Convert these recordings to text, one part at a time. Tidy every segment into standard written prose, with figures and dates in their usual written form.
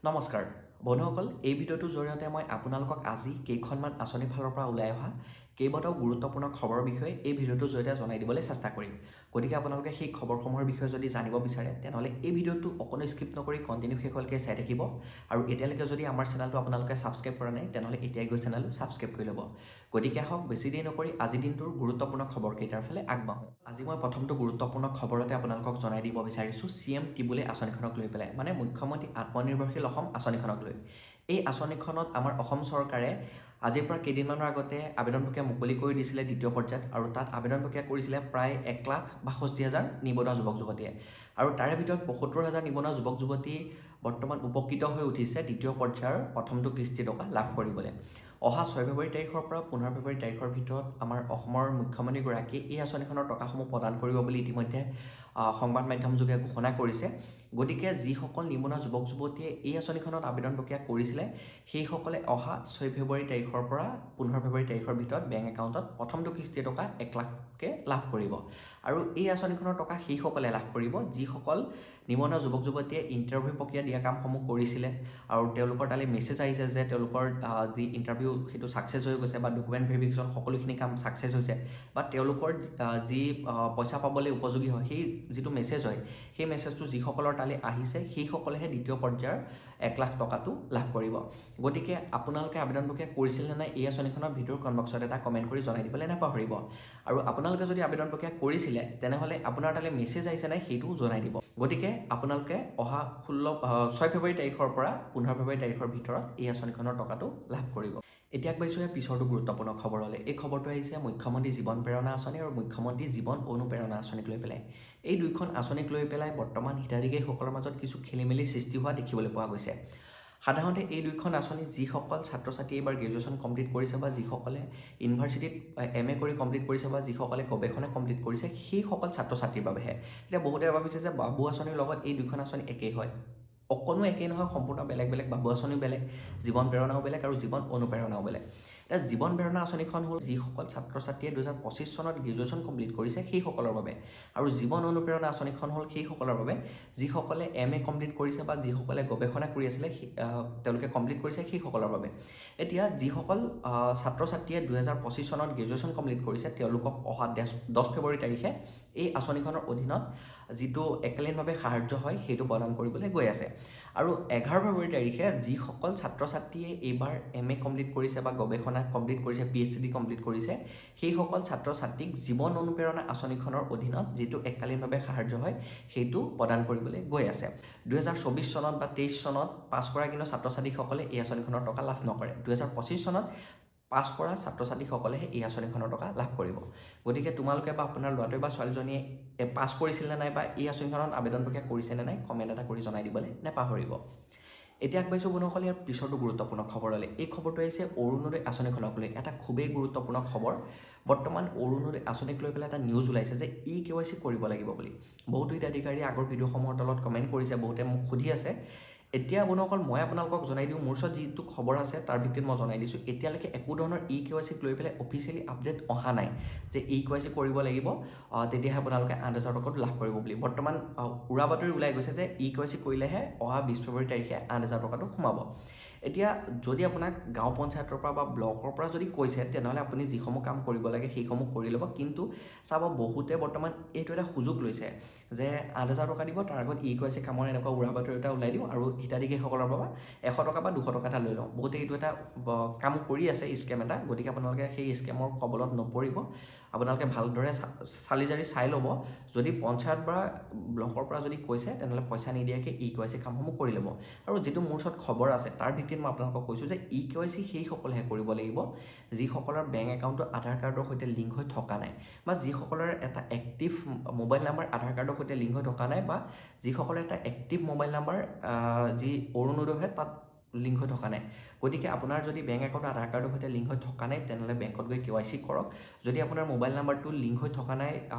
নমস্কাৰ বন্ধুসকল, এই ভিডিঅ'টোৰ জৰিয়তে মই আপোনালোকক আজি কেইখনমান আঁচনিৰ ফালৰ পৰা ওলাই অহা কেইবাটাও গুৰুত্বপূৰ্ণ খবৰৰ বিষয়ে এই ভিডিঅ'টোৰ জৰিয়তে জনাই দিবলৈ চেষ্টা কৰিম। গতিকে আপোনালোকে সেই খবৰসমূহৰ বিষয়ে যদি জানিব বিচাৰে তেনেহ'লে এই ভিডিঅ'টো অকণো স্কিপ নকৰি কণ্টিনিউ শেষলৈকে চাই থাকিব। আৰু এতিয়ালৈকে যদি আমাৰ চেনেলটো আপোনালোকে ছাবস্ক্ৰাইব কৰা নাই তেনেহ'লে এতিয়াই গৈ চেনেলটো ছাবস্ক্ৰাইব কৰি ল'ব। গতিকে আহক বেছি দেৰি নকৰি আজিৰ দিনটোৰ গুৰুত্বপূৰ্ণ খবৰকেইটাৰ ফালে আগবাঢ়োঁ। আজি মই প্ৰথমটো গুৰুত্বপূৰ্ণ খবৰতে আপোনালোকক জনাই দিব বিচাৰিছোঁ CM টিবুলে আঁচনিখনক লৈ পেলাই, মানে মুখ্যমন্ত্ৰী আত্মনিৰ্ভৰশীল অসম আঁচনিখনক লৈ। এই আঁচনিখনত আমাৰ অসম চৰকাৰে আজিৰ পৰা কেইদিনমানৰ আগতে আবেদন প্ৰক্ৰিয়া মুকলি কৰি দিছিলে দ্বিতীয় পৰ্যায়ত, আৰু তাত আবেদন প্ৰক্ৰিয়া কৰিছিলে প্ৰায় 1,62,000 নিবনুৱা যুৱক যুৱতীয়ে। আৰু তাৰে ভিতৰত 75,000 নিবনুৱা যুৱক যুৱতী বৰ্তমান উপকৃত হৈ উঠিছে দ্বিতীয় পৰ্যায়ৰ প্ৰথমটো কিস্তি টকা লাভ কৰিবলৈ। অহা 6 ফেব্ৰুৱাৰী তাৰিখৰ পৰা 15 ফেব্ৰুৱাৰী তাৰিখৰ ভিতৰত আমাৰ অসমৰ মুখ্যমন্ত্ৰীগৰাকীয়ে এই আঁচনিখনৰ টকাসমূহ প্ৰদান কৰিব বুলি ইতিমধ্যে সংবাদ মাধ্যম যোগে ঘোষণা কৰিছে। গতিকে যিসকল নিবনুৱা যুৱক যুৱতীয়ে এই আঁচনিখনত আবেদন প্ৰক্ৰিয়া কৰিছিলে সেইসকলে অহা 6 ফেব্ৰুৱাৰী তাৰিখৰ পৰা 15 ফেব্ৰুৱাৰী তাৰিখৰ ভিতৰত বেংক একাউণ্টত প্ৰথমটো কিস্তি টকা 1 লাখকৈ লাভ কৰিব। আৰু এই আঁচনিখনৰ টকা সেইসকলে লাভ কৰিব যিসকল নিবনুৱা যুৱক যুৱতীয়ে ইণ্টাৰভিউ প্ৰক্ৰিয়া দিয়া কামসমূহ কৰিছিলে, আৰু তেওঁলোকৰ তালৈ মেছেজ আহিছে যে তেওঁলোকৰ যি ইণ্টাৰভিউ সেইটো ছাকচেছ হৈ গৈছে, বা ডকুমেণ্ট ভেৰিফিকেশ্যন সকলোখিনি কাম ছাকচেছ হৈছে, বা তেওঁলোকৰ যি পইচা পাবলৈ উপযোগী হয় সেই যিটো মেছেজ হয় সেই মেছেজটো যিসকলৰ তালৈ আহিছে সেইসকলেহে দ্বিতীয় পৰ্যায়ৰ 1 লাখ টকাটো লাভ কৰিব। গতিকে আপোনালোকে আবেদন প্ৰক্ৰিয়া কৰিছিল নে নাই এই আঁচনিখনৰ ভিডিঅ'ৰ কমেণ্ট বক্সত এটা কমেণ্ট কৰি জনাই দিবলৈ নাপাহৰিব। আৰু আপোনালোকে যদি আবেদন প্ৰক্ৰিয়া কৰিছিলে তেনেহ'লে আপোনাৰ তালৈ মেছেজ আহিছে নাই সেইটোও জনাই দিব। গতিকে আপোনালোকে অহা 6 ফেব্ৰুৱাৰী তাৰিখৰ পৰা 15 ফেব্ৰুৱাৰী তাৰিখৰ ভিতৰত এই আঁচনিখনৰ টকাটো লাভ কৰিব। এতিয়া আগবাঢ়িছোঁ পিছৰটো গুৰুত্বপূৰ্ণ খবৰলৈ। এই খবৰটো আহিছে মুখ্যমন্ত্ৰী জীৱন প্ৰেৰণা আঁচনি আৰু মুখ্যমন্ত্ৰী জীৱন অনুপ্ৰেৰণা আঁচনিক লৈ পেলাই। এই দুইখন আঁচনিক লৈ পেলাই বৰ্তমান হিতাধিকাৰীসকলৰ মাজত কিছু খেলিমেলি সৃষ্টি হোৱা দেখিবলৈ পোৱা গৈছে। সাধাৰণতে এই দুইখন আঁচনি যিসকল ছাত্ৰ ছাত্ৰী এইবাৰ গ্ৰেজুৱেশ্যন কমপ্লিট কৰিছে, বা যিসকলে ইউনিভাৰ্চিটিত MA কৰি কমপ্লিট কৰিছে, বা যিসকলে গৱেষণা কমপ্লিট কৰিছে সেইসকল ছাত্ৰ ছাত্ৰীৰ বাবেহে। এতিয়া বহুতে ভাবিছে যে বাবু আঁচনিৰ লগত এই দুইখন আঁচনি একেই হয়। অকণো একেই নহয়, সম্পূৰ্ণ বেলেগ বেলেগ। বাবু আঁচনিও বেলেগ, জীৱন প্ৰেৰণাও বেলেগ, আৰু জীৱন অনুপ্ৰেৰণাও বেলেগ। এতিয়া জীৱন প্ৰেৰণা আঁচনিখন হ'ল যিসকল ছাত্ৰ ছাত্ৰীয়ে 2025 চনত গ্ৰেজুৱেশ্যন কমপ্লিট কৰিছে সেইসকলৰ বাবে, আৰু জীৱন অনুপ্ৰেৰণা আঁচনিখন হ'ল সেইসকলৰ বাবে যিসকলে MA কমপ্লিট কৰিছে, বা যিসকলে গৱেষণা কৰি আছিলে তেওঁলোকে কমপ্লিট কৰিছে সেইসকলৰ বাবে। এতিয়া যিসকল ছাত্ৰ ছাত্ৰীয়ে 2025 চনত গ্ৰেজুৱেশ্যন কমপ্লিট কৰিছে তেওঁলোকক অহা 10 ফেব্ৰুৱাৰী তাৰিখে এই আঁচনিখনৰ অধীনত যিটো এককালীনভাৱে সাহাৰ্য হয় সেইটো প্ৰদান কৰিবলৈ গৈ আছে। আৰু 11 ফেব্ৰুৱাৰী তাৰিখে যিসকল ছাত্ৰ ছাত্ৰীয়ে এইবাৰ MA কমপ্লিট কৰিছে, বা গৱেষণা কমপ্লিট কৰিছে, PhD কমপ্লিট কৰিছে সেইসকল ছাত্ৰ ছাত্ৰীক জীৱন অনুপ্ৰেৰণা আঁচনিখনৰ অধীনত যিটো এককালীনভাৱে সাহাৰ্য হয় সেইটো প্ৰদান কৰিবলৈ গৈ আছে। 2024 চনত বা 23 চনত পাছ কৰা কিন্তু ছাত্ৰ ছাত্ৰীসকলে এই আঁচনিখনৰ টকা লাভ নকৰে। 2025 চনত পাছ কৰা ছাত্ৰ ছাত্ৰীসকলেহে এই আঁচনিখনৰ টকা লাভ কৰিব। গতিকে তোমালোকে বা আপোনাৰ ল'ৰাটোৱে বা ছোৱালীজনীয়ে পাছ কৰিছিল নে নাই, বা এই আঁচনিখনত আবেদন প্ৰক্ৰিয়া কৰিছে নে নাই কমেণ্ট এটা কৰি জনাই দিবলৈ নাপাহৰিব। এতিয়া আগবাঢ়িছোঁ বন্ধুসকল ইয়াৰ পিছৰটো গুৰুত্বপূৰ্ণ খবৰলৈ। এই খবৰটো আহিছে অৰুণোদয় আঁচনিখনক লৈ, এটা খুবেই গুৰুত্বপূৰ্ণ খবৰ। বৰ্তমান অৰুণোদয় আঁচনিক লৈ পেলাই এটা নিউজ ওলাইছে যে EKYC কৰিব লাগিব বুলি। বহুতো হিতাধিকাৰীয়ে আগৰ ভিডিঅ'সমূহৰ তলত কমেণ্ট কৰিছে, বহুতে মোক সুধি আছে। এতিয়া বন্ধুসকল মই আপোনালোকক জনাই দিওঁ, মোৰ ওচৰত যিটো খবৰ আছে তাৰ ভিত্তিত মই জনাই দিছোঁ। এতিয়ালৈকে একো ধৰণৰ EKYC লৈ পেলাই অফিচিয়েলি আপডেট অহা নাই যে EKYC কৰিব লাগিব, তেতিয়াহে আপোনালোকে 8,000 টকাটো লাভ কৰিব বুলি। বৰ্তমান উৰা বাতৰি ওলাই গৈছে যে EKYC কৰিলেহে অহা 20 ফেব্ৰুৱাৰী তাৰিখে 8,000 টকাটো সোমাব। এতিয়া যদি আপোনাক গাঁও পঞ্চায়তৰ পৰা বা ব্লকৰ পৰা যদি কৈছে তেনেহ'লে আপুনি যিসমূহ কাম কৰিব লাগে সেইসমূহ কৰি ল'ব। কিন্তু চাব, বহুতে বৰ্তমান এইটো এটা সুযোগ লৈছে যে 8,000 টকা দিব, তাৰ আগত EKYC কামৰ এনেকুৱা উৰা বাতৰি এটা ওলাই দিওঁ, আৰু হিতাধিকাৰীসকলৰ পৰা 100 টকা বা 200 টকা এটা লৈ লওঁ। বহুতে এইটো এটা কাম কৰি আছে, স্কেম এটা। গতিকে আপোনালোকে সেই স্কেমৰ কবলত নপৰিব। আপোনালোকে ভালদৰে চালি জাৰি চাই ল'ব। যদি পঞ্চায়ত বা ব্লকৰ পৰা যদি কৈছে তেনেহ'লে পইচা নিদিয়াকৈ EKYC কামসমূহ কৰি ল'ব। আৰু যিটো মোৰ ওচৰত খবৰ আছে তাৰ ভিত্তিত মই আপোনালোকক কৈছোঁ যে EKYC সেইসকলেহে কৰিব লাগিব যিসকলৰ বেংক একাউণ্টটো আধাৰ কাৰ্ডৰ সৈতে লিংক হৈ থকা নাই, বা যিসকলৰ এটা এক্টিভ মোবাইল নাম্বাৰ আধাৰ কাৰ্ডৰ সৈতে লিংক হৈ থকা নাই, বা যিসকলৰ এটা এক্টিভ মোবাইল নাম্বাৰ যি অৰুণোদয় হয় তাত লিংক হৈ থকা নাই। গতিকে আপোনাৰ যদি বেংক একাউণ্ট আধাৰ কাৰ্ডৰ সৈতে লিংক হৈ থকা নাই তেনেহ'লে বেংকত গৈ KYC কৰক। যদি আপোনাৰ মোবাইল নাম্বাৰটো লিংক হৈ থকা নাই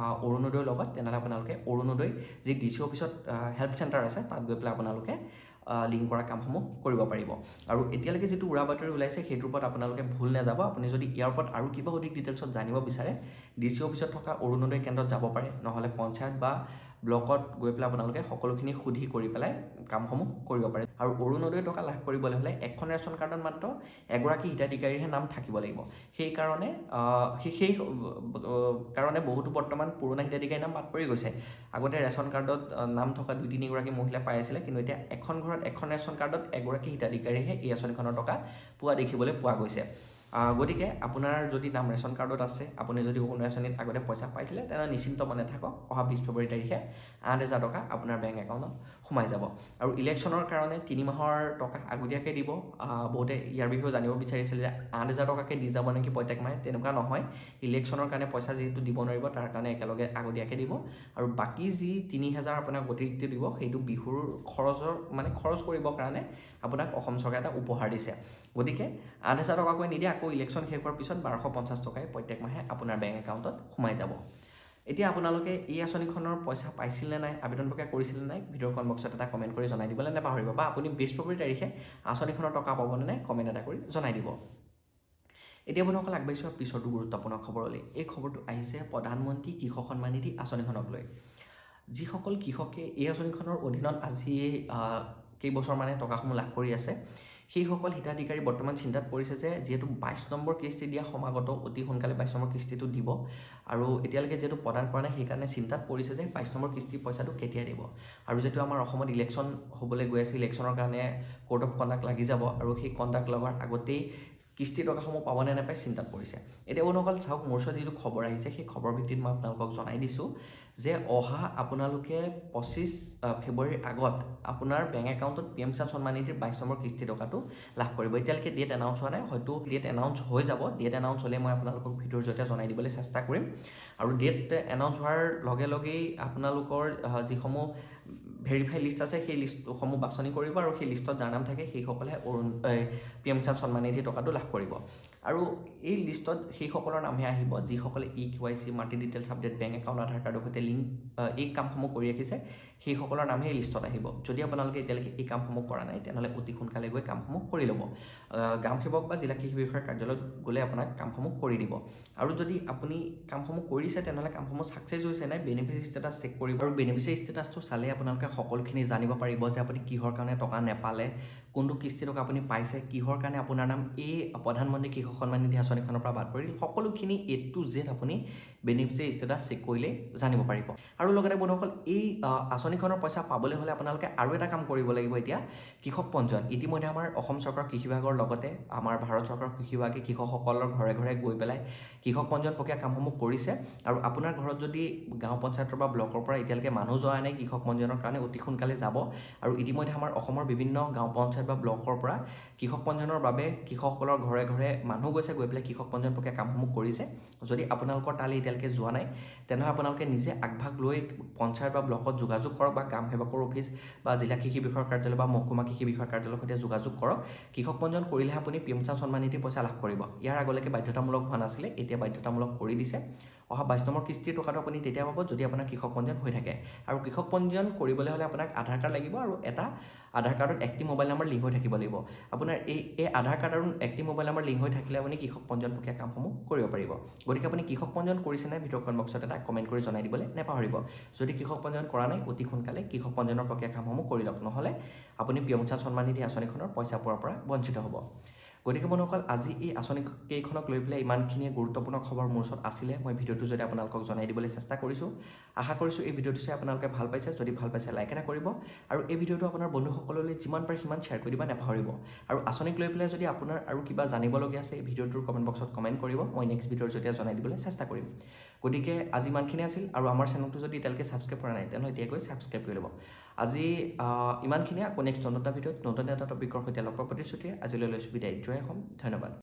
অৰুণোদয়ৰ লগত, তেনেহ'লে আপোনালোকে অৰুণোদয় যি DC অফিচত হেল্প চেণ্টাৰ আছে তাত গৈ পেলাই আপোনালোকে লিংক কৰা কামসমূহ কৰিব পাৰিব। আৰু এতিয়ালৈকে যিটো উৰা বাতৰি ওলাইছে সেইটোৰ ওপৰত আপোনালোকে ভুল নাযাব। আপুনি যদি ইয়াৰ ওপৰত আৰু কিবা অধিক ডিটেইলছত জানিব বিচাৰে DC অফিচত থকা অৰুণোদয় কেন্দ্ৰত যাব পাৰে, নহ'লে পঞ্চায়ত বা ব্লকত গৈ পেলাই আপোনালোকে সকলোখিনি সুধি কৰি পেলাই কামসমূহ কৰিব পাৰে। আৰু অৰুণোদয় টকা লাভ কৰিবলৈ হ'লে এখন ৰেচন কাৰ্ডত মাত্ৰ এগৰাকী হিতাধিকাৰীহে নাম থাকিব লাগিব। সেই কাৰণে বহুতো বৰ্তমান পুৰণা হিতাধিকাৰীৰ নাম বাদ পৰি গৈছে। আগতে ৰেচন কাৰ্ডত নাম থকা 2-3 গৰাকী মহিলা পাই আছিলে, কিন্তু এতিয়া এখন ঘৰত এখন ৰেচন কাৰ্ডত এগৰাকী হিতাধিকাৰীহে এই আঁচনিখনৰ টকা পোৱা দেখিবলৈ পোৱা গৈছে। গতিকে আপোনাৰ যদি নাম ৰেচন কাৰ্ডত আছে, আপুনি যদি অৰুণোদয় আঁচনিত আগতে পইচা পাইছিলে, তেনেহ'লে নিশ্চিন্ত মনে থাকক, অহা 20 ফেব্ৰুৱাৰী তাৰিখে 8,000 টকা আপোনাৰ বেংক একাউণ্টত সোমাই যাব। আৰু ইলেকশ্যনৰ কাৰণে 3 মাহৰ টকা আগতীয়াকৈ দিব। বহুতে ইয়াৰ বিষয়েও জানিব বিচাৰিছিল যে 8,000 টকাকৈ দি যাব নেকি প্ৰত্যেক মাহে। তেনেকুৱা নহয়, ইলেকশ্যনৰ কাৰণে পইচা যিহেতু দিব নোৱাৰিব, তাৰ কাৰণে একেলগে আগতীয়াকৈ দিব। আৰু বাকী যি 3,000 আপোনাক অতিৰিক্ত দিব, সেইটো বিহুৰ খৰচ কৰিবৰ কাৰণে আপোনাক অসম চৰকাৰে এটা উপহাৰ দিছে। গতিকে 8,000 টকাকৈ নিদিয়ে, আকৌ ইলেকশ্যন শেষ হোৱাৰ পিছত 1,250 টকাই প্ৰত্যেক মাহে আপোনাৰ বেংক একাউণ্টত সোমাই যাব। এতিয়া আপোনালোকে এই আঁচনিখনৰ পইচা পাইছিল নে নাই, আবেদন প্ৰক্ৰিয়া কৰিছিল নে নাই, ভিডিঅ'ৰ কমেণ্ট বক্সত এটা কমেণ্ট কৰি জনাই দিবলৈ নাপাহৰিব। বা আপুনি 20 ফেব্ৰুৱাৰী তাৰিখে আঁচনিখনৰ টকা পাবনে নাই কমেণ্ট এটা কৰি জনাই দিব। এতিয়া বন্ধুসকল আগবাঢ়িছোঁ পিছৰটো গুৰুত্বপূৰ্ণ খবৰলৈ। এই খবৰটো আহিছে প্ৰধানমন্ত্ৰী কৃষক সন্মান নিধি আঁচনিখনক লৈ। যিসকল কৃষকে এই আঁচনিখনৰ অধীনত আজি কেইবছৰমানে টকাসমূহ লাভ কৰি আছে, সেইসকল হিতাধিকাৰী বৰ্তমান চিন্তাত পৰিছে যে যিহেতু 22 নম্বৰ কিস্তি দিয়া সমাগত, অতি সোনকালে 22 নম্বৰ কিস্তিটো দিব। আৰু এতিয়ালৈকে যিহেতু প্ৰদান কৰা নাই, সেইকাৰণে চিন্তাত পৰিছে যে 22 নম্বৰ কিস্তিৰ পইচাটো কেতিয়া দিব। আৰু যিহেতু আমাৰ অসমত ইলেকশ্যন হ'বলৈ গৈ আছে, ইলেকশ্যনৰ কাৰণে কোড অফ কণ্ডাক্ট লাগি যাব, আৰু সেই কণ্ডাক্ট লগাৰ আগতেই কিস্তিৰ টকাসমূহ পাবনে নাপায় চিন্তাত পৰিছে। এতিয়া বন্ধুসকল চাওক, মোৰ ওচৰত যিটো খবৰ আহিছে, সেই খবৰ ভিত্তিত মই আপোনালোকক জনাই দিছোঁ যে অহা আপোনালোকে 25 ফেব্ৰুৱাৰীৰ আগত আপোনাৰ বেংক একাউণ্টত PM কিষাণ সন্মান নিধিৰ 22 নম্বৰ কিস্তি টকাটো লাভ কৰিব। এতিয়ালৈকে ডেট এনাউন্স হোৱা নাই, হয়তো ডেট এনাউন্স হৈ যাব। ডেট এনাউন্স হ'লে মই আপোনালোকক ভিডিঅ'ৰ জৰিয়তে জনাই দিবলৈ চেষ্টা কৰিম। আৰু ডেট এনাউন্স হোৱাৰ লগে লগেই আপোনালোকৰ যিসমূহ ভেৰিফাই লিষ্ট আছে, সেই লিষ্টসমূহ বাছনি কৰিব, আৰু সেই লিষ্টত যাৰ নাম থাকে সেইসকলে PM কিষাণ সন্মান নিধি টকাটো লাভ কৰিব। আৰু এই লিষ্টত সেইসকলৰ নামহে আহিব যিসকলে EKYC, multi details update, bank account, Aadhaar কাৰ্ডৰ সৈতে লিংক এই কামসমূহ কৰি ৰাখিছে, সেইসকলৰ নামহে এই লিষ্টত আহিব। যদি আপোনালোকে এতিয়ালৈকে এই কামসমূহ কৰা নাই, তেনেহ'লে অতি সোনকালে গৈ কামসমূহ কৰি ল'ব। গ্ৰাম সেৱক বা জিলা কৃষি বিষয়াৰ কাৰ্যালয়ত গ'লে আপোনাক কামসমূহ কৰি দিব। আৰু যদি আপুনি কামসমূহ কৰিছে, তেনেহ'লে কামসমূহ ছাকচেছ হৈছে নাই, বেনিফিচিয়াৰী ষ্টেটাছ চেক কৰিব। আৰু বেনিফিচিয়াৰী ষ্টেটাছটো চালে আপোনালোকে সকলোখিনি জানিব পাৰিব যে আপুনি কিহৰ কাৰণে টকা নেপালে, কোনটো কিস্তি টকা আপুনি পাইছে, কিহৰ কাৰণে আপোনাৰ নাম এই প্ৰধানমন্ত্ৰী কৃষক সন্মান নিধি আঁচনিখনৰ পৰা বাদ পৰিল। সকলোখিনি A to Z আপুনি বেনিফিচিয়াৰী ষ্টেটাছ চেক কৰিলেই জানিব পাৰিব। আৰু লগতে বন্ধুসকল, এই আঁচনিখনৰ পইচা পাবলৈ হ'লে আপোনালোকে আৰু এটা কাম কৰিব লাগিব। এতিয়া কৃষক পঞ্জীয়ন ইতিমধ্যে আমাৰ অসম চৰকাৰৰ কৃষি বিভাগৰ লগতে আমাৰ ভাৰত চৰকাৰৰ কৃষি বিভাগে কৃষকসকলৰ ঘৰে ঘৰে গৈ পেলাই কৃষক পঞ্জীয়ন প্ৰক্ৰিয়া কামসমূহ কৰিছে। আৰু আপোনাৰ ঘৰত যদি গাঁও পঞ্চায়তৰ বা ব্লকৰ পৰা এতিয়ালৈকে মানুহ যোৱা নাই কৃষক পঞ্জীয়নৰ কাৰণে, অতি সোনকালে যাব। আৰু ইতিমধ্যে আমাৰ অসমৰ বিভিন্ন গাঁও পঞ্চায়ত বা ব্লকৰ পৰা কৃষক পঞ্জীয়নৰ বাবে কৃষকসকলৰ ঘৰে ঘৰে মানুহ গৈছে, গৈ পেলাই কৃষক পঞ্জীয়ন প্ৰক্ৰিয়া কামসমূহ কৰিছে। যদি আপোনালোকৰ তালৈ এতিয়ালৈকে যোৱা নাই, তেনেহ'লে আপোনালোকে নিজে আগভাগ লৈ পঞ্চায়ত বা ব্লকত যোগাযোগ কৰক, বা গ্ৰাম সেৱকৰ অফিচ বা জিলা কৃষি বিষয়াৰ কাৰ্যালয় বা মহকুমা কৃষি বিষয়াৰ কাৰ্যালয়ৰ সৈতে যোগাযোগ কৰক। কৃষক পঞ্জীয়ন কৰিলেহে আপুনি PM কিষাণ সন্মান নিধিৰ পইচা লাভ কৰিব। ইয়াৰ আগলৈকে বাধ্যতামূলক হোৱা নাছিলে, এতিয়া বাধ্যতামূলক কৰি দিছে। অহা 22 নম্বৰ কিস্তিৰ টকাটো আপুনি তেতিয়া পাব যদি আপোনাৰ কৃষক পঞ্জীয়ন হৈ থাকে। আৰু কৃষক পঞ্জীয়ন কৰিবলৈ হ'লে আপোনাক আধাৰ কাৰ্ড লাগিব, আৰু এটা আধাৰ কাৰ্ডত এক্টিভ মোবাইল নম্বৰ লিংক হৈ থাকিব লাগিব। আপোনাৰ এই আধাৰ কাৰ্ড আৰু এক্টিভ মোবাইল নম্বৰ লিংক হৈ থাকিলে আপুনি কৃষক পঞ্জীয়ন প্ৰক্ৰিয়া কামসমূহ কৰিব পাৰিব। গতিকে আপুনি কৃষক পঞ্জীয়ন কৰিছে নাই, ভিডিঅ' কমেণ্ট বক্সত এটা কমেণ্ট কৰি জনাই দিবলৈ নাপাহৰিব। যদি কৃষক পঞ্জীয়ন কৰা নাই, অতি সোনকালে কৃষক পঞ্জীয়নৰ প্ৰক্ৰিয়া কামসমূহ কৰি লওক, নহ'লে আপুনি PM কিষাণ সন্মান নিধি আঁচনিখনৰ পইচা পোৱাৰ পৰা বঞ্চিত হ'ব। গতিকে বন্ধুসকল, আজি এই আঁচনি কেইখনক লৈ পেলাই ইমানখিনিয়ে গুৰুত্বপূৰ্ণ খবৰ মোৰ ওচৰত আছিলে। মই ভিডিঅ'টো যদি আপোনালোকক জনাই দিবলৈ চেষ্টা কৰিছোঁ। আশা কৰিছোঁ এই ভিডিঅ'টো চাই আপোনালোকে ভাল পাইছে। যদি ভাল পাইছে লাইক এটা কৰিব, আৰু এই ভিডিঅ'টো আপোনাৰ বন্ধুসকললৈ যিমান পাৰে সিমান শ্বেয়াৰ কৰি দিব নাপাহৰিব। আৰু আঁচনিক লৈ পেলাই যদি আপোনাৰ আৰু কিবা জানিবলগীয়া আছে, এই ভিডিঅ'টোৰ কমেণ্ট বক্সত কমেণ্ট কৰিব, মই নেক্সট ভিডিঅ'ৰ জৰিয়তে জনাই দিবলৈ চেষ্টা কৰিম। গতিকে আজি ইমানখিনি আছিল, আৰু আমাৰ চেনেলটো যদি এতিয়ালৈকে ছাবস্ক্ৰাইব কৰা নাই, তেনেহ'লে এতিয়াকৈ ছাবস্ক্ৰাইব কৰি ল'ব। আজি ইমানখিনিয়ে। আকৌ নেক্সট নতুন এটা ভিডিঅ'ত নতুন এটা টপিকৰ সৈতে লগ পোৱাৰ প্ৰতিশ্ৰুতিৰে আজিলৈ লৈছোঁ বিদায়। জয় অসম, ধন্যবাদ।